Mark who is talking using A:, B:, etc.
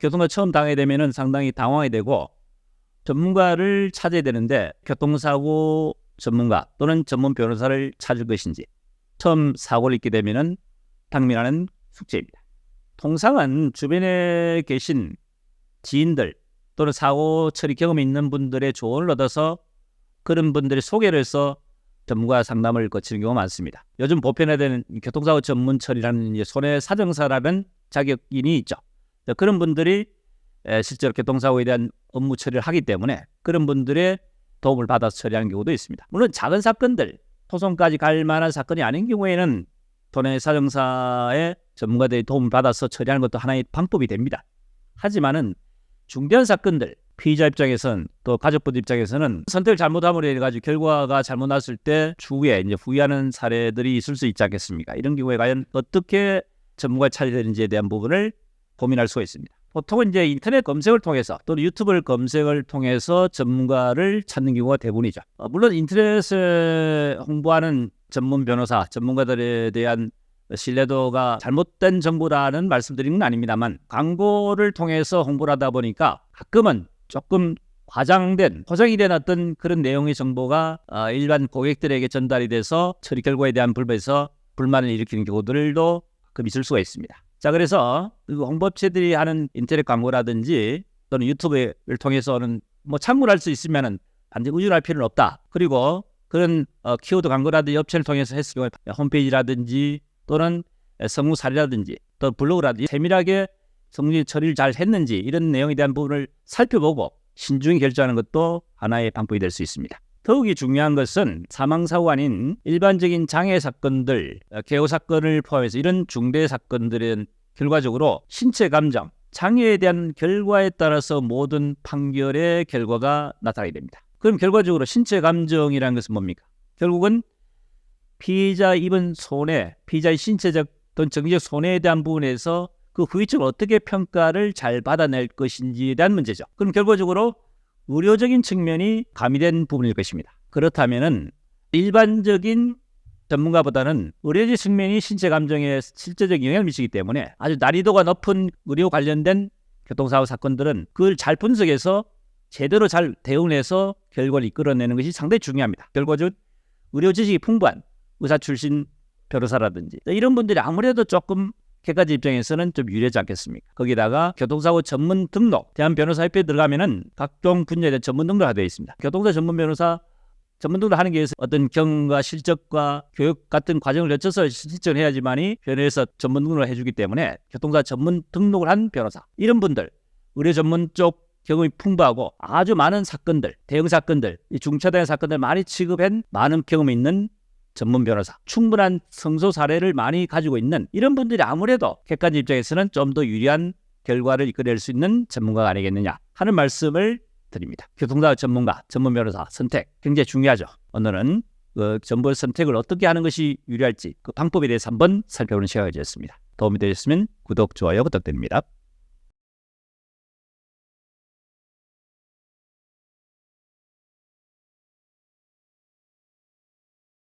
A: 교통사고 처음 당하게 되면은 상당히 당황이 되고 전문가를 찾아야 되는데 교통사고 전문가 또는 전문 변호사를 찾을 것인지 처음 사고를 입게 되면은 당면하는 숙제입니다. 통상은 주변에 계신 지인들 또는 사고 처리 경험이 있는 분들의 조언을 얻어서 그런 분들의 소개를 해서 전문가 상담을 거치는 경우가 많습니다. 요즘 보편화되는 교통사고 전문 처리라는 손해사정사라는 자격인이 있죠. 그런 분들이 실제로 교통사고에 대한 업무 처리를 하기 때문에 그런 분들의 도움을 받아서 처리하는 경우도 있습니다. 물론 작은 사건들, 소송까지 갈 만한 사건이 아닌 경우에는 손해사정사의 전문가들의 도움을 받아서 처리하는 것도 하나의 방법이 됩니다. 하지만은 중대한 사건들, 피의자 입장에서는 또 가족분 입장에서는 선택을 잘못함으로 해가지고 결과가 잘못 났을 때 추후에 이제 후회하는 사례들이 있을 수 있지 않겠습니까? 이런 경우에 과연 어떻게 전문가를 찾아야 되는지에 대한 부분을 고민할 수가 있습니다. 보통은 이제 인터넷 검색을 통해서 또는 유튜브 검색을 통해서 전문가를 찾는 경우가 대부분이죠. 물론 인터넷에 홍보하는 전문 변호사, 전문가들에 대한 신뢰도가 잘못된 정보라는 말씀드리는 건 아닙니다만 광고를 통해서 홍보를 하다 보니까 가끔은 조금 과장된, 포장이 된 어떤 그런 내용의 정보가 일반 고객들에게 전달이 돼서 처리 결과에 대한 불만을 일으키는 경우들도 가끔 있을 수가 있습니다. 자, 그래서 홍보업체들이 하는 인터넷 광고라든지 또는 유튜브를 통해서는 뭐 참고를 할 수 있으면은 반드시 의존할 필요는 없다. 그리고 그런 키워드 광고라든지 업체를 통해서 했을 경우에 홈페이지라든지 또는 성우 사례라든지 또 블로그라든지 세밀하게 성질 처리를 잘 했는지 이런 내용에 대한 부분을 살펴보고 신중히 결정하는 것도 하나의 방법이 될 수 있습니다. 더욱이 중요한 것은 사망사고가 아닌 일반적인 장애 사건들, 개호 사건을 포함해서 이런 중대 사건들은 결과적으로 신체 감정, 장애에 대한 결과에 따라서 모든 판결의 결과가 나타나게 됩니다. 그럼 결과적으로 신체 감정이라는 것은 뭡니까? 결국은 피의자 입은 손해, 피의자의 신체적 또는 정신적 손해에 대한 부분에서 그 후유증을 어떻게 평가를 잘 받아낼 것인지에 대한 문제죠. 그럼 결과적으로 의료적인 측면이 가미된 부분일 것입니다. 그렇다면은 일반적인 전문가보다는 의료적 측면이 신체 감정에 실제적 영향을 미치기 때문에 아주 난이도가 높은 의료 관련된 교통사고 사건들은 그걸 잘 분석해서 제대로 잘 대응을 해서 결과를 이끌어내는 것이 상당히 중요합니다. 결과적으로 의료 지식이 풍부한 의사 출신 변호사라든지 이런 분들이 아무래도 조금 객관적 입장에서는 좀 유리하지 않겠습니까? 거기다가 교통사고 전문 등록, 대한변호사협회에 들어가면은 각종 분야에 대한 전문 등록이 되어 있습니다. 교통사 전문 변호사 전문 등록하는 게 어떤 경과 실적과 교육 같은 과정을 거쳐서 신청을 해야지만이 변호사 전문 등록을 해주기 때문에 교통사 전문 등록을 한 변호사 이런 분들 의료 전문 쪽 경험이 풍부하고 아주 많은 사건들, 대형 사건들, 중차대형 사건들 많이 취급한 많은 경험이 있는 전문 변호사, 충분한 성소 사례를 많이 가지고 있는 이런 분들이 아무래도 객관적 입장에서는 좀 더 유리한 결과를 이끌어낼 수 있는 전문가가 아니겠느냐 하는 말씀을 드립니다. 교통사고 전문가, 전문 변호사 선택 굉장히 중요하죠. 오늘은 그 전문 선택을 어떻게 하는 것이 유리할지 그 방법에 대해서 한번 살펴보는 시간이 되었습니다. 도움이 되셨으면 구독, 좋아요 부탁드립니다.